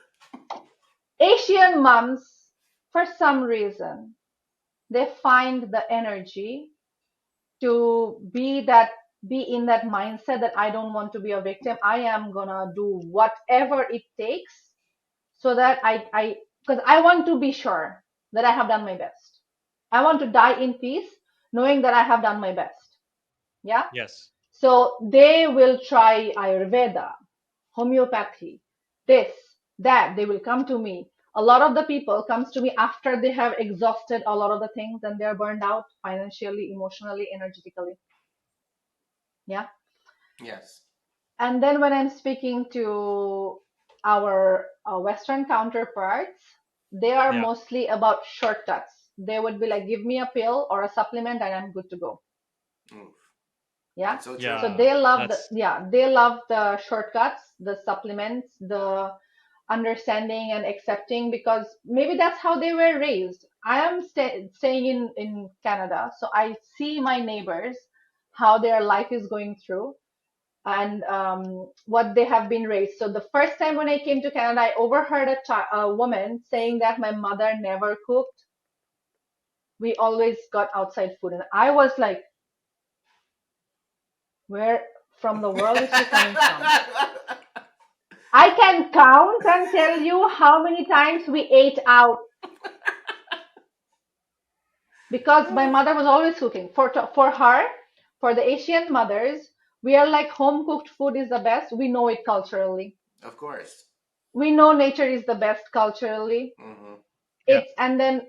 Speaker 2: Asian moms, for some reason, they find the energy to be in that mindset that I don't want to be a victim. I am gonna do whatever it takes so that because I want to be sure that I have done my best. I want to die in peace knowing that I have done my best. Yeah.
Speaker 1: Yes.
Speaker 2: So they will try Ayurveda, homeopathy, this, that. They will come to me. A lot of the people comes to me after they have exhausted a lot of the things and they're burned out financially, emotionally, energetically. Yeah.
Speaker 3: Yes.
Speaker 2: And then when I'm speaking to our Western counterparts, they are
Speaker 1: Yeah.
Speaker 2: mostly about shortcuts. They would be like, give me a pill or a supplement and I'm good to go.
Speaker 3: Oof.
Speaker 2: Yeah.
Speaker 3: That's so true.
Speaker 2: So
Speaker 1: Yeah.
Speaker 2: they love
Speaker 1: That's
Speaker 2: they love the shortcuts, the supplements, the understanding and accepting, because maybe that's how they were raised. I am staying in Canada, so I see my neighbors, how their life is going through, and what they have been raised. So the first time when I came to Canada, I overheard a woman saying that my mother never cooked. We always got outside food. And I was like, where from the world is she coming from? I can count and tell you how many times we ate out, because my mother was always cooking. For her, for the Asian mothers, we are like home cooked food is the best. We know it culturally.
Speaker 3: Of course.
Speaker 2: We know nature is the best culturally.
Speaker 3: Mm-hmm.
Speaker 1: yeah.
Speaker 2: And then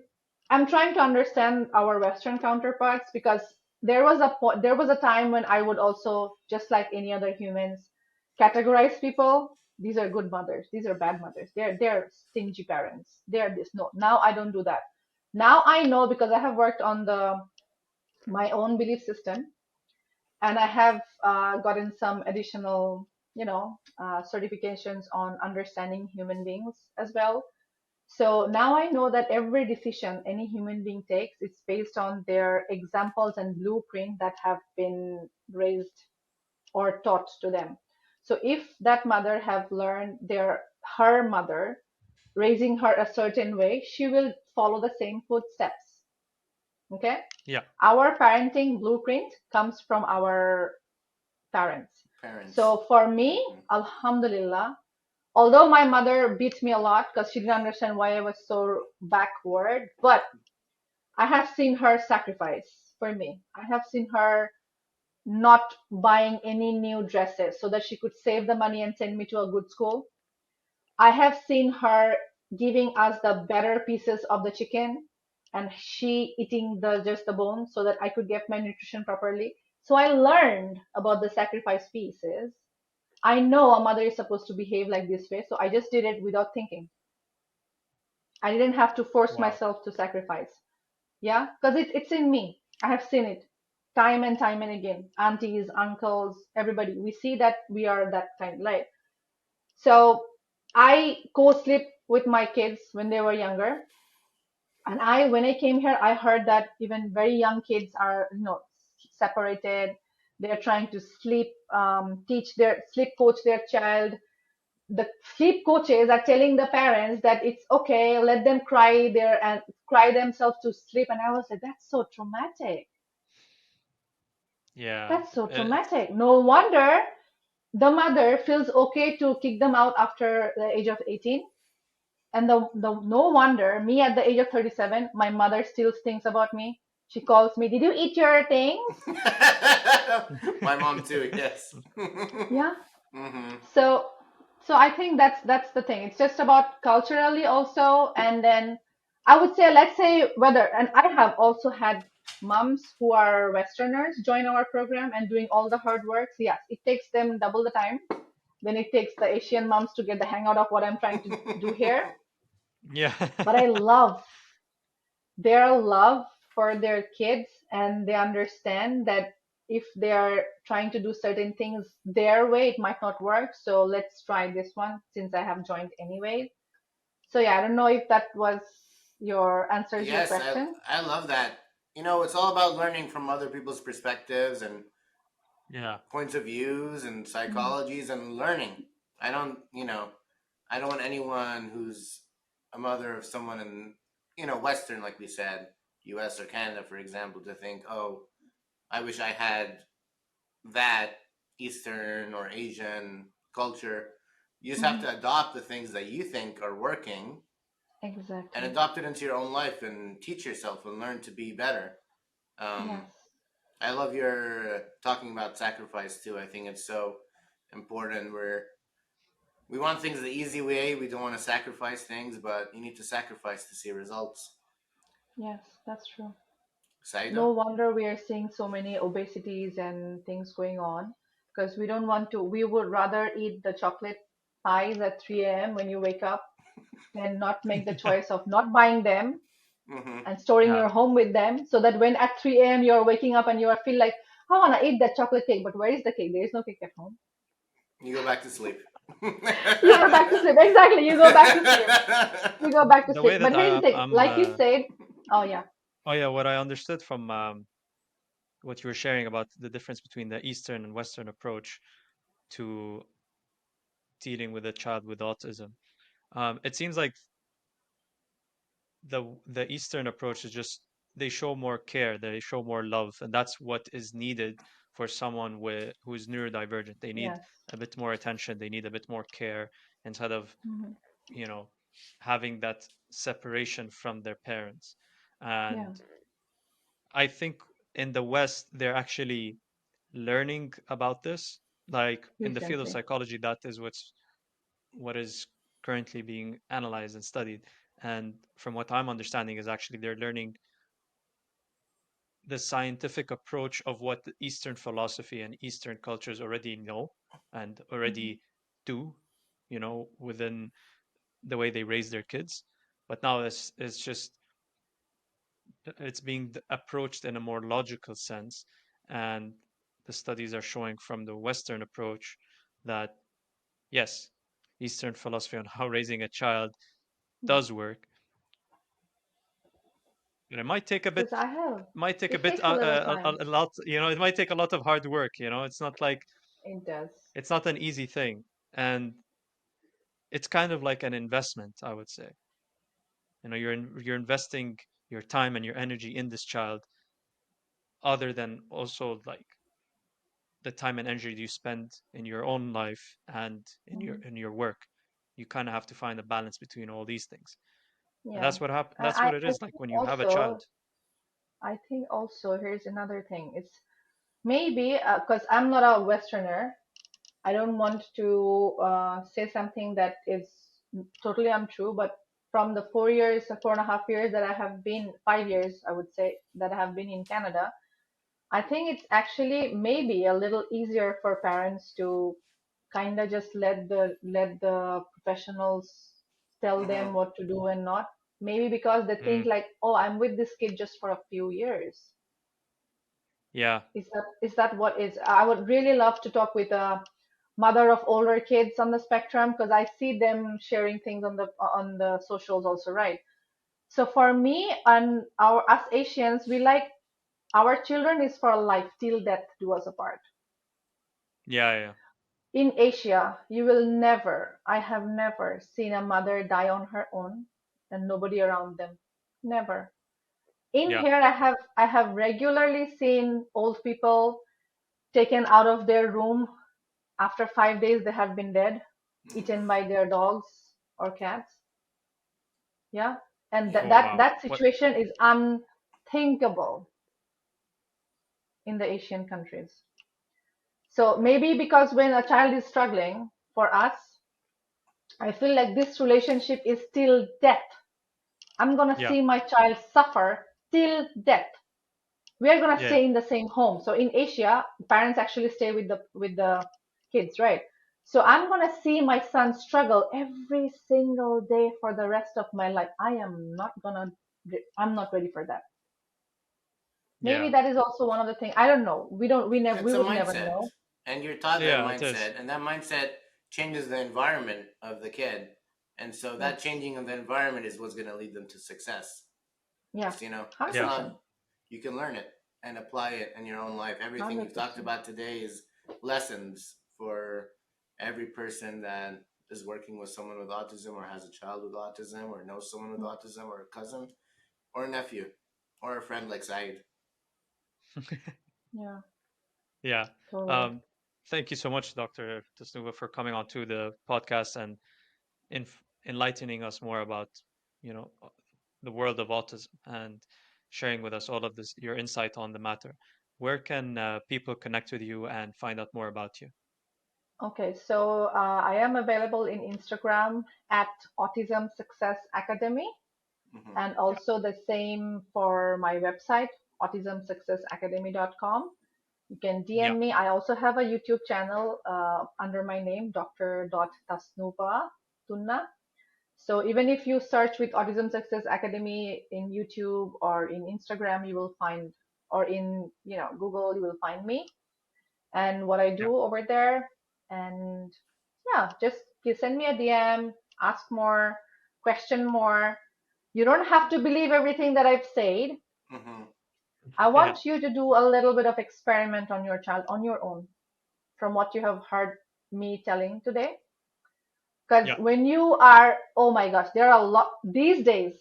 Speaker 2: I'm trying to understand our Western counterparts, because there was a time when I would also, just like any other humans, categorize people. These are good mothers, these are bad mothers, they're stingy parents, they're this. No, now I don't do that. Now I know, because I have worked on the my own belief system, and I have gotten some additional, certifications on understanding human beings as well. So now I know that every decision any human being takes is based on their examples and blueprint that have been raised or taught to them. So if that mother have learned her mother raising her a certain way, she will follow the same footsteps. Okay?
Speaker 1: Yeah.
Speaker 2: Our parenting blueprint comes from our parents.
Speaker 3: Parents.
Speaker 2: So for me,
Speaker 3: Mm-hmm.
Speaker 2: Alhamdulillah, although my mother beat me a lot because she didn't understand why I was so backward, but I have seen her sacrifice for me. I have seen her not buying any new dresses so that she could save the money and send me to a good school. I have seen her giving us the better pieces of the chicken and she eating just the bones so that I could get my nutrition properly. So I learned about the sacrifice pieces. I know a mother is supposed to behave like this way, so I just did it without thinking. I didn't have to force
Speaker 1: Wow.
Speaker 2: myself to sacrifice. Yeah, because it's in me. I have seen it time and time and again. Aunties, uncles, everybody. We see that we are that kind. Like, so I co-sleep with my kids when they were younger. And when I came here, I heard that even very young kids are, separated. They're trying to sleep coach their child. The sleep coaches are telling the parents that it's okay, let them cry there and cry themselves to sleep. And I was like, that's so traumatic.
Speaker 1: Yeah.
Speaker 2: That's so traumatic. No wonder the mother feels okay to kick them out after the age of 18. And the no wonder me at the age of 37, my mother still thinks about me. She calls me, did you eat your things?
Speaker 3: My mom too. Yes.
Speaker 2: Yeah.
Speaker 3: Mm-hmm.
Speaker 2: So I think that's the thing. It's just about culturally also, and then I would say, let's say whether, and I have also had moms who are Westerners join our program and doing all the hard work. So yes, it takes them double the time than it takes the Asian moms to get the hang out of what I'm trying to do here.
Speaker 1: Yeah.
Speaker 2: But I love their love for their kids, and they understand that if they are trying to do certain things their way, it might not work. So let's try this one since I have joined anyway. So yeah, I don't know if that was your answers your
Speaker 3: Yes,
Speaker 2: question.
Speaker 3: I love that. You know, it's all about learning from other people's perspectives and
Speaker 1: Yeah.
Speaker 3: points of views and
Speaker 2: Mhm.
Speaker 3: psychologies and learning. I don't, I don't want anyone who's a mother of someone in, Western, like we said, US or Canada, for example, to think, oh, I wish I had that Eastern or Asian culture. You just have
Speaker 2: Mhm.
Speaker 3: to adopt the things that you think are working and
Speaker 2: Exactly.
Speaker 3: adopt it into your own life and teach yourself and learn to be better. Um,
Speaker 2: Yes.
Speaker 3: I love your talking about sacrifice too. I think it's so important. Where we want things the easy way. We don't want to sacrifice things, but you need to sacrifice to see results.
Speaker 2: Yes, that's true. No
Speaker 3: Saida?
Speaker 2: wonder we are seeing so many obesities and things going on because we don't want to, we would rather eat the chocolate pies at 3 a.m. when you wake up and not make the
Speaker 1: Yeah.
Speaker 2: choice of not buying them
Speaker 3: Mm-hmm.
Speaker 2: and storing
Speaker 1: Yeah.
Speaker 2: your home with them so that when at 3 a.m. you're waking up and you are feel like, I want to eat that chocolate cake, but where is the cake? There is no cake at home.
Speaker 3: You go back to sleep.
Speaker 2: You go back to sleep. Exactly. You go back to sleep. You go back to
Speaker 1: The
Speaker 2: sleep.
Speaker 1: way
Speaker 2: But
Speaker 1: that
Speaker 2: here's the thing,
Speaker 1: I'm
Speaker 2: like you said, oh yeah.
Speaker 1: oh yeah, what I understood from what you were sharing about the difference between the Eastern and Western approach to dealing with a child with autism. It seems like the Eastern approach is just they show more care, they show more love, and that's what is needed for someone who is neurodivergent. They need
Speaker 2: Yes.
Speaker 1: a bit more attention, they need a bit more care instead of,
Speaker 2: Hmm.
Speaker 1: you know, having that separation from their parents.
Speaker 2: Yeah.
Speaker 1: And I think in the West they're actually learning about this. Like in the field of
Speaker 2: Recently.
Speaker 1: psychology, that is what is currently being analyzed and studied. And from what I'm understanding is actually they're learning the scientific approach of what the Eastern philosophy and Eastern cultures already know and
Speaker 2: Hmm.
Speaker 1: already do, within the way they raise their kids. But now it's just it's being approached in a more logical sense, and the studies are showing from the Western approach that yes, Eastern philosophy on how raising a child
Speaker 2: Yeah.
Speaker 1: does work, but it might take a bit
Speaker 2: Because I have.
Speaker 1: might take a
Speaker 2: It
Speaker 1: bit
Speaker 2: takes a little time.
Speaker 1: a lot, it might take a lot of hard work. It's not like
Speaker 2: It does.
Speaker 1: it's not an easy thing, and it's kind of like an investment, I would say. You're investing your time and your energy in this child, other than also like the time and energy you spend in your own life and in your
Speaker 2: Hmm.
Speaker 1: work. You kind of have to find a balance between all these things, and
Speaker 2: Yeah.
Speaker 1: that's what it
Speaker 2: I
Speaker 1: is like
Speaker 2: think
Speaker 1: when you have a
Speaker 2: also,
Speaker 1: child.
Speaker 2: here's another thing. It's maybe because I'm not a Westerner, I don't want to say something that is totally untrue, but from the 4 years, 4.5 years that I have been, 5 years, I would say, that I have been in Canada, I think it's actually maybe a little easier for parents to kind of just let the professionals tell them
Speaker 3: Mm-hmm.
Speaker 2: what to do and not. Maybe because they think
Speaker 1: Mm,
Speaker 2: like, oh, I'm with this kid just for a few years.
Speaker 1: yeah,
Speaker 2: Is that what is? I would really love to talk with a mother of older kids on the spectrum because I see them sharing things on the socials also, right? So for me and our us Asians, we like our children is for life till death do us apart.
Speaker 1: yeah, yeah,
Speaker 2: In Asia, you will never, I have never seen a mother die on her own and nobody around them. Never. In
Speaker 1: yeah.
Speaker 2: here, I have regularly seen old people taken out of their room after 5 days they have been dead, eaten by their dogs or cats. Yeah, and that
Speaker 1: Oh
Speaker 2: that
Speaker 1: wow,
Speaker 2: that
Speaker 1: what?
Speaker 2: situation is unthinkable in the Asian countries. So maybe because when a child is struggling for us, I feel like this relationship is still death I'm going to
Speaker 1: Yeah.
Speaker 2: see my child suffer till death. We are going to
Speaker 1: Yeah.
Speaker 2: stay in the same home. So in Asia, parents actually stay with the kids, right? So I'm going to see my son struggle every single day for the rest of my life. I'm not ready for that. Maybe
Speaker 1: Yeah.
Speaker 2: that is also one of the things. I don't know. We
Speaker 3: It's a
Speaker 2: would never
Speaker 3: mindset,
Speaker 2: know.
Speaker 3: and you're taught that
Speaker 1: Yeah, it is.
Speaker 3: mindset, and that mindset changes the environment of the kid, and so
Speaker 2: Yeah.
Speaker 3: that changing of the environment is what's going to lead them to success.
Speaker 2: Yeah.
Speaker 3: Just it's
Speaker 2: 100%.
Speaker 3: not, you can learn it and apply it in your own life. Everything you've talked
Speaker 2: 100%.
Speaker 3: about today is lessons for every person that is working with someone with autism, or has a child with autism, or knows someone with autism, or a cousin, or a nephew, or a friend like Saeed.
Speaker 2: Yeah,
Speaker 1: Yeah.
Speaker 2: totally.
Speaker 1: Um, Thank you so much, Dr. Tasnuva, for coming on to the podcast and enlightening us more about, you know, the world of autism and sharing with us all of this, your insight on the matter. Where can people connect with you and find out more about you?
Speaker 2: Okay, so I am available in Instagram at Autism Success Academy,
Speaker 3: Mm-hmm.
Speaker 2: and
Speaker 1: Yeah.
Speaker 2: also the same for my website, autismsuccessacademy.com. You can
Speaker 1: Yeah.
Speaker 2: DM me. I also have a YouTube channel under my name, Dr. Tasnuva Tunna. So even if you search with Autism Success Academy in YouTube or in Instagram, you will find, or in Google, you will find me and what I
Speaker 1: Yeah.
Speaker 2: do over there. And yeah, just you send me a DM, ask more, question more. You don't have to believe everything that I've said.
Speaker 3: Mm-hmm.
Speaker 2: I
Speaker 1: Yeah.
Speaker 2: want you to do a little bit of experiment on your child on your own from what you have heard me telling today. Because
Speaker 1: Yeah.
Speaker 2: when you are, oh my gosh, there are a lot these days,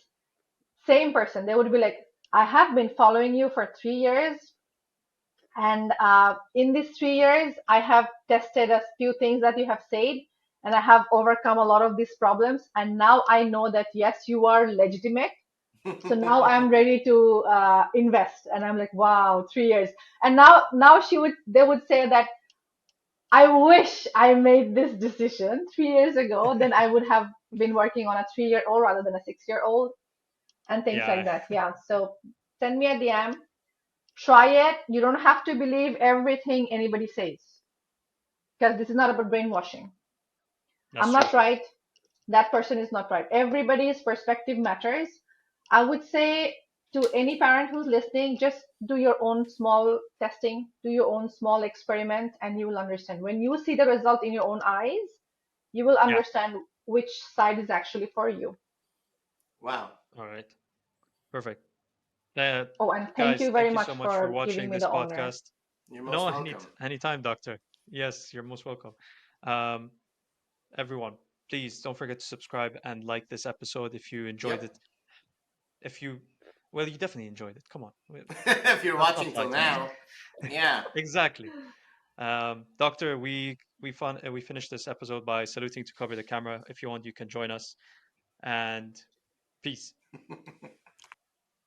Speaker 2: same person, they would be like, I have been following you for 3 years. And in these 3 years, I have tested a few things that you have said, and I have overcome a lot of these problems. And now I know that, yes, you are legitimate. So now I'm ready to invest. And I'm like, wow, 3 years. And now they would say that I wish I made this decision 3 years ago. Then I would have been working on a 3-year old rather than a 6-year old and things like
Speaker 1: Yeah.
Speaker 2: that. Yeah. So send me a DM. Try it. You don't have to believe everything anybody says because this is not about brainwashing.
Speaker 1: That's
Speaker 2: I'm
Speaker 1: true.
Speaker 2: not right. That person is not right. Everybody's perspective matters. I would say to any parent who's listening, just do your own small testing, do your own small experiment, and you will understand. When you see the result in your own eyes, you will
Speaker 1: Yeah.
Speaker 2: understand which side is actually for you.
Speaker 3: Wow.
Speaker 1: All right. Perfect. Uh,
Speaker 2: Oh, and thank
Speaker 1: Guys,
Speaker 2: you very
Speaker 1: thank you
Speaker 2: much
Speaker 1: so much for
Speaker 2: for giving
Speaker 1: watching
Speaker 2: me
Speaker 1: this
Speaker 2: the honor.
Speaker 1: podcast.
Speaker 3: You're most
Speaker 1: No,
Speaker 3: welcome.
Speaker 1: anytime, doctor. Yes, you're most welcome. Um, Everyone, please don't forget to subscribe and like this episode if you enjoyed
Speaker 3: Yep.
Speaker 1: it. If you, well, you definitely enjoyed it. Come on,
Speaker 3: If you're
Speaker 1: let's not
Speaker 3: watching
Speaker 1: lie
Speaker 3: till
Speaker 1: to each
Speaker 3: now,
Speaker 1: other.
Speaker 3: yeah.
Speaker 1: Exactly. Doctor, we finished this episode by saluting to cover the camera. If you want, you can join us. And peace.